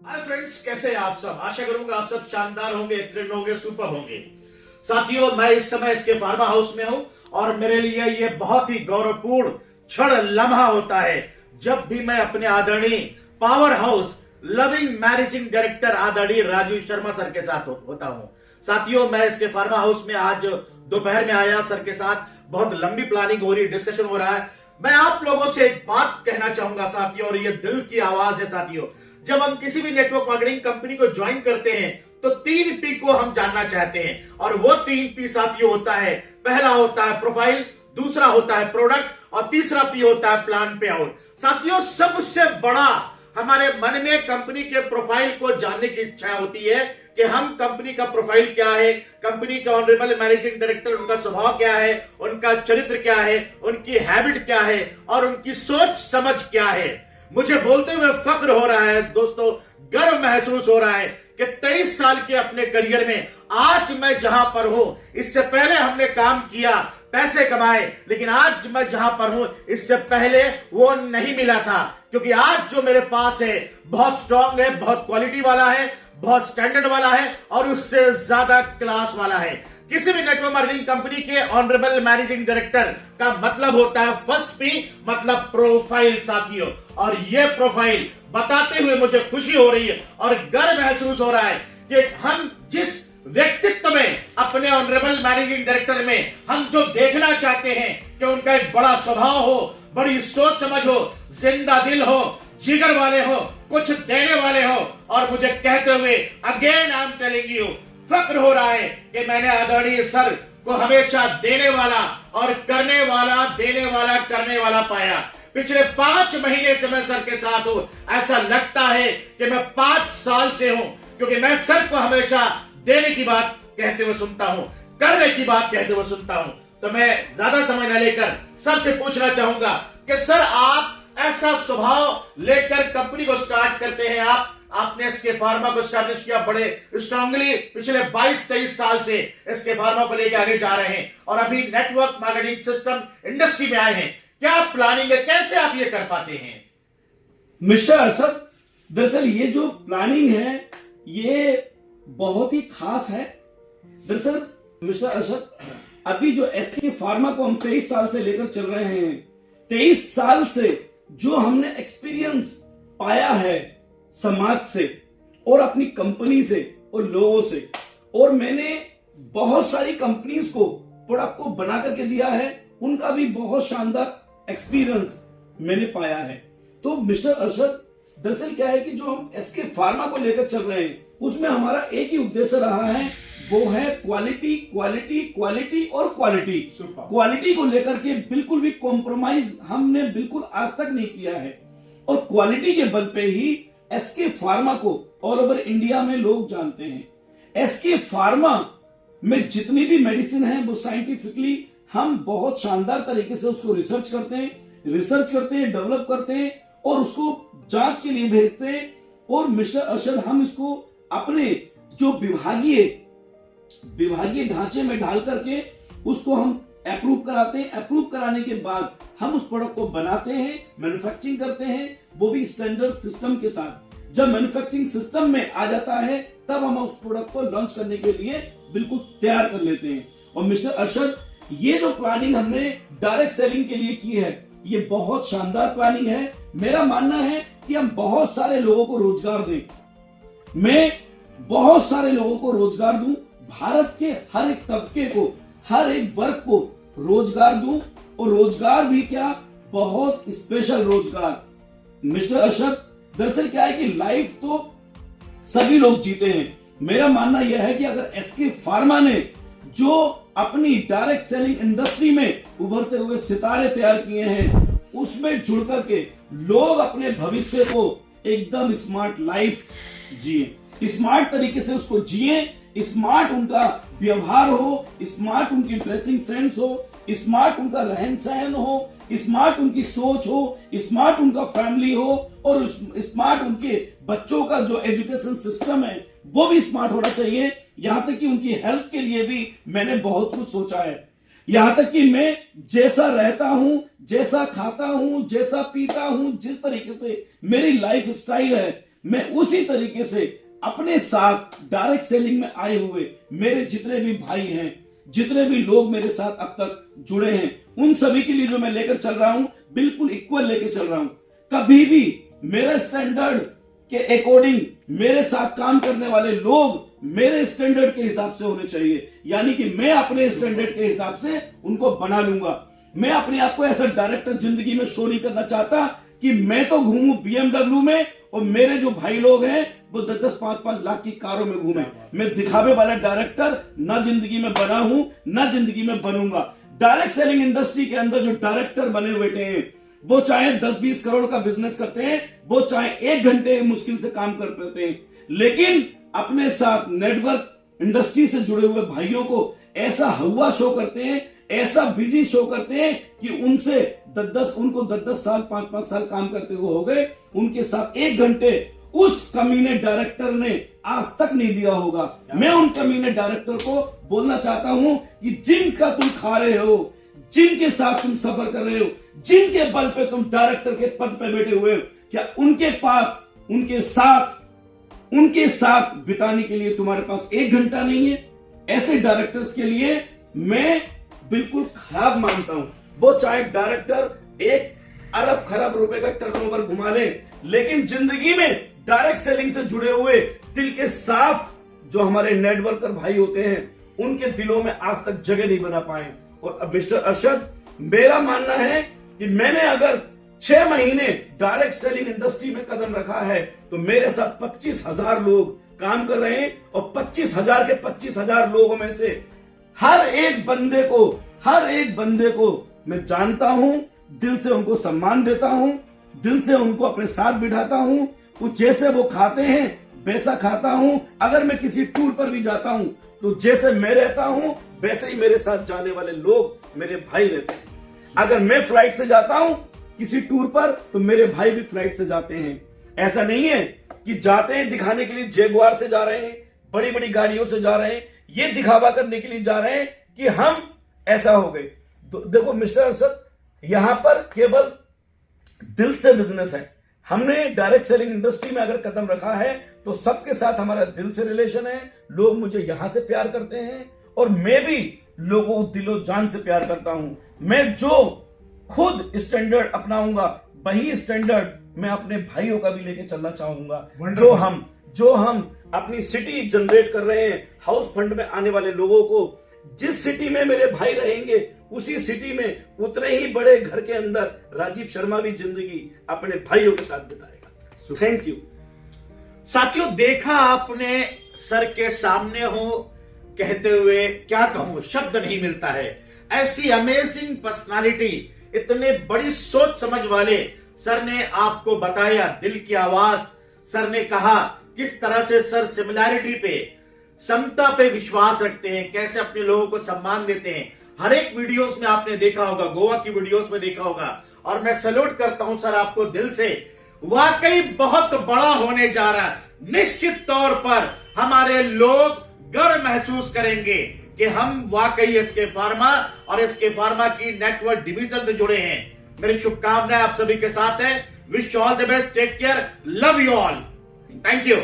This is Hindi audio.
हाय फ्रेंड्स, कैसे हैं आप सब। आशा करूंगा आप सब शानदार होंगे, एक्सीलेंट होंगे, सुपर होंगे। साथियों, मैं इस समय इसके फार्मा हाउस में हूं और मेरे लिए ये बहुत ही गौरवपूर्ण क्षण लम्हा होता है जब भी मैं अपने आदरणीय power house loving managing director आदरणीय राजू शर्मा सर के साथ होता हूं। साथियों, मैं इसके फार्मा हाउस में आज दोपहर में आया, सर के साथ बहुत लंबी प्लानिंग हो रही, डिस्कशन हो रहा है। मैं आप लोगों से एक बात कहना चाहूंगा साथियों, और ये दिल की आवाज है साथियों। जब हम किसी भी नेटवर्क मार्केटिंग कंपनी को ज्वाइन करते हैं तो 3P को हम जानना चाहते हैं, और वो 3P साथियों होता है, पहला होता है प्रोफाइल, दूसरा होता है प्रोडक्ट और तीसरा P होता है प्लान पे आउट। साथियों, सबसे बड़ा हमारे मन में कंपनी के प्रोफाइल को जानने की इच्छा होती है कि हम कंपनी का प्रोफाइल क्या है, कंपनी का ऑनरेबल मैनेजिंग डायरेक्टर उनका स्वभाव क्या है, उनका चरित्र क्या है, उनकी हैबिट क्या है और उनकी सोच समझ क्या है। मुझे बोलते हुए फख्र हो रहा है दोस्तों, गर्व महसूस हो रहा है कि 23 साल के अपने करियर में आज मैं जहां पर हूं, इससे पहले हमने काम किया, पैसे कमाए, लेकिन आज मैं जहां पर हूं इससे पहले वो नहीं मिला था। क्योंकि आज जो मेरे पास है बहुत स्ट्रांग है, बहुत क्वालिटी वाला है, बहुत स्टैंडर्ड वाला है और उससे ज्यादा क्लास वाला है। किसी भी नेटवर्क मार्केटिंग कंपनी के ऑनरेबल मैनेजिंग डायरेक्टर का मतलब होता है फर्स्ट P, मतलब प्रोफाइल साथियों। और ये प्रोफाइल बताते हुए मुझे खुशी हो रही है और गर्व महसूस हो रहा है कि हम जिस व्यक्तित्व में अपने ऑनरेबल मैनेजिंग डायरेक्टर में हम जो देखना चाहते हैं कि उनका एक बड़ा स्वभाव हो, बड़ी सोच समझ हो, जिंदा दिल हो, जिगर वाले हो, कुछ देने वाले हो। और मुझे कहते हुए again I am telling you, फख्र हो रहा है कि मैंने आदरणीय सर को हमेशा देने वाला और करने वाला, देने वाला, करने वाला पाया। पिछले 5 महीने से मैं सर के साथ हूं, ऐसा लगता है कि मैं 5 साल से हूं, क्योंकि मैं सर को हमेशा देने की बात कहते हुए सुनता हूं, करने की बात कहते हुए सुनता हूं। तो मैं ज्यादा समय न लेकर सर से पूछना चाहूंगा कि सर, आप ऐसा स्वभाव लेकर कंपनी को स्टार्ट करते हैं, आपने इसके फार्मा को स्टैब्लिश किया बड़े स्ट्रांगली, पिछले 22-23 साल से इसके फार्मा को लेकर आगे जा रहे हैं और अभी नेटवर्क मार्केटिंग सिस्टम इंडस्ट्री में आए हैं। क्या प्लानिंग है, कैसे आप ये कर पाते हैं? मिस्टर अरशद, दरअसल ये जो प्लानिंग है ये बहुत ही खास है। दरअसल मिस्टर अरशद, अभी जो एसके फार्मा को हम 23 साल से लेकर चल रहे हैं, 23 साल से जो हमने एक्सपीरियंस पाया है समाज से और अपनी कंपनी से और लोगों से, और मैंने बहुत सारी कंपनीज को प्रोडक्ट को बना करके दिया है, उनका भी बहुत शानदार एक्सपीरियंस मैंने पाया है। तो मिस्टर अरशद, दरअसल क्या है कि जो हम एसके फार्मा को लेकर चल रहे हैं उसमें हमारा एक ही उद्देश्य रहा है, वो है क्वालिटी, क्वालिटी, क्वालिटी और क्वालिटी। क्वालिटी को लेकर के बिल्कुल भी कॉम्प्रोमाइज हमने बिल्कुल आज तक नहीं किया है, और क्वालिटी के बल पे ही एसके फार्मा को ऑल ओवर इंडिया में लोग जानते हैं। एसके फार्मा में जितनी भी मेडिसिन है वो साइंटिफिकली हम बहुत शानदार तरीके से उसको रिसर्च करते हैं, डेवलप करते हैं और उसको जांच के लिए भेजते हैं। और मिस्टर अरशद, हम इसको अपने जो विभागीय ढांचे में डाल करके उसको हम अप्रूव कराते हैं। अप्रूव कराने के बाद हम उस प्रोडक्ट को बनाते हैं, मैन्युफैक्चरिंग करते हैं, वो भी स्टैंडर्ड सिस्टम के साथ। जब मैन्युफैक्चरिंग सिस्टम में आ जाता है तब हम उस प्रोडक्ट को लॉन्च करने के लिए बिल्कुल तैयार कर लेते हैं। और मिस्टर अरशद, ये जो प्लानिंग हमने डायरेक्ट सेलिंग के लिए की है ये बहुत शानदार प्लानिंग है। मेरा मानना है कि हम बहुत सारे लोगों को रोजगार दें, मैं बहुत सारे लोगों को रोजगार दूं, भारत के हर एक तबके को, हर एक वर्ग को रोजगार दूं, और रोजगार भी क्या, बहुत स्पेशल रोजगार। मिस्टर अरशद, दरअसल क्या है कि लाइफ तो सभी लोग जीते हैं। मेरा मानना यह है कि अगर एसके फार्मा ने जो अपनी डायरेक्ट सेलिंग इंडस्ट्री में उभरते हुए सितारे तैयार किए हैं उसमें जुड़ करके लोग अपने भविष्य को एकदम स्मार्ट लाइफ जिए, स्मार्ट तरीके से उसको जिए, स्मार्ट उनका व्यवहार हो, स्मार्ट उनकी ड्रेसिंग सेंस हो, स्मार्ट उनका रहन सहन हो, स्मार्ट उनकी सोच हो, स्मार्ट उनका फैमिली हो, और स्मार्ट उनके बच्चों का जो एजुकेशन सिस्टम है वो भी स्मार्ट होना चाहिए। यहां तक कि उनकी हेल्थ के लिए भी मैंने बहुत कुछ सोचा है। यहां तक कि मैं जैसा रहता हूं, जैसा खाता हूं, जैसा पीता हूं, जिस तरीके से मेरी लाइफ स्टाइल है, मैं उसी तरीके से अपने साथ डायरेक्ट सेलिंग में आए हुए मेरे जितने भी भाई हैं, जितने भी लोग मेरे साथ अब तक जुड़े हैं, उन सभी के लिए जो मैं लेकर चल रहा हूं, बिल्कुल इक्वल लेकर चल रहा हूं। कभी भी मेरा स्टैंडर्ड के अकॉर्डिंग मेरे साथ काम करने वाले लोग मेरे स्टैंडर्ड के हिसाब से होने चाहिए, यानी कि मैं अपने स्टैंडर्ड के हिसाब से उनको बना लूंगा। मैं अपने आप को ऐसा डायरेक्टर जिंदगी में शो नहीं करना चाहता कि मैं तो घूमूं BMW में और मेरे जो भाई लोग हैं वो 10-10, 5-5 लाख की कारों में घूमे। मैं दिखावे वाला डायरेक्टर ना जिंदगी में बना हूं, ना जिंदगी में बनूंगा। डायरेक्ट सेलिंग इंडस्ट्री के अंदर जो डायरेक्टर बने बैठे हैं, वो चाहे 10-20 करोड़ का बिजनेस करते हैं, वो चाहे 1 घंटे मुश्किल से काम कर पाते हैं, लेकिन अपने साथ नेटवर्क इंडस्ट्री से जुड़े हुए भाइयों को ऐसा हवा शो करते हैं, ऐसा बिजी शो करते हैं कि उनको 10-10 साल, 5-5 साल काम करते हुए हो गए, उनके साथ 1 घंटे उस कमीने डायरेक्टर ने आज तक नहीं दिया होगा। मैं उन कमीने डायरेक्टर को बोलना चाहता हूं कि जिनका तुम खा रहे हो, जिनके साथ तुम सफर कर रहे हो, जिनके बल पे तुम डायरेक्टर के पद पे बैठे हुए हो, क्या उनके पास उनके साथ बिताने के लिए तुम्हारे पास 1 घंटा नहीं है? ऐसे डायरेक्टर्स के लिए मैं बिल्कुल खराब मानता हूं। वो चाहे डायरेक्टर 1 अरब खरब रुपए का टर्नओवर घुमा ले, लेकिन जिंदगी में डायरेक्ट सेलिंग से जुड़े हुए दिल के साफ जो हमारे नेटवर्कर भाई होते हैं, उनके दिलों में आज तक जगह नहीं बना पाए। और अब मिस्टर अरशद, मेरा मानना है कि मैंने अगर 6 महीने डायरेक्ट सेलिंग इंडस्ट्री में कदम रखा है तो मेरे साथ 25,000 लोग काम कर रहे हैं, और 25,000 के 25,000 लोगों में से हर एक बंदे को मैं जानता हूं, दिल से उनको सम्मान देता हूं, दिल से उनको अपने साथ बिठाता हूं। कुछ जैसे वो खाते हैं वैसा खाता हूं। अगर मैं किसी टूर पर भी जाता हूं तो जैसे मैं रहता हूं वैसे ही मेरे साथ जाने वाले लोग मेरे भाई रहते हैं। अगर मैं फ्लाइट से जाता हूं किसी टूर पर तो मेरे भाई भी फ्लाइट से जाते हैं। ऐसा नहीं है कि जाते हैं दिखाने के लिए जैगुआर से जा रहे हैं, बड़ी बड़ी गाड़ियों से जा रहे हैं, ये दिखावा करने के लिए जा रहे हैं कि हम ऐसा हो गए। देखो मिस्टर अरशद, यहां पर केवल दिल से बिजनेस है। हमने डायरेक्ट सेलिंग इंडस्ट्री में अगर कदम रखा है तो सबके साथ हमारा दिल से रिलेशन है। लोग मुझे यहां से प्यार करते हैं और मैं भी लोगों को दिलो जान से प्यार करता हूं। मैं जो खुद स्टैंडर्ड अपनाऊंगा वही स्टैंडर्ड मैं अपने भाइयों का भी लेके चलना चाहूंगा। जो हम अपनी सिटी जनरेट कर रहे हैं, हाउस फंड में आने वाले लोगों को, जिस सिटी में मेरे भाई रहेंगे उसी सिटी में उतने ही बड़े घर के अंदर राजीव शर्मा भी जिंदगी अपने भाइयों के साथ बिताएगा। Thank you. साथियों, देखा आपने, सर के सामने हो कहते हुए क्या कहूं, शब्द नहीं मिलता है। ऐसी अमेजिंग पर्सनालिटी, इतने बड़ी सोच समझ वाले सर ने आपको बताया, दिल की आवाज। सर ने कहा किस तरह से सर सिमिलैरिटी पे, समता पे विश्वास रखते हैं, कैसे अपने लोगों को सम्मान देते हैं। हर एक वीडियोस में आपने देखा होगा, गोवा की वीडियोस में देखा होगा, और मैं सैल्यूट करता हूं सर आपको दिल से। वाकई बहुत बड़ा होने जा रहा है। निश्चित तौर पर हमारे लोग गर्व महसूस करेंगे कि हम वाकई एसके फार्मा और एसके फार्मा की नेटवर्क डिवीजन से जुड़े हैं। मेरी शुभकामनाएं आप सभी के साथ है। Wish you all the best, take care, love you all, thank you.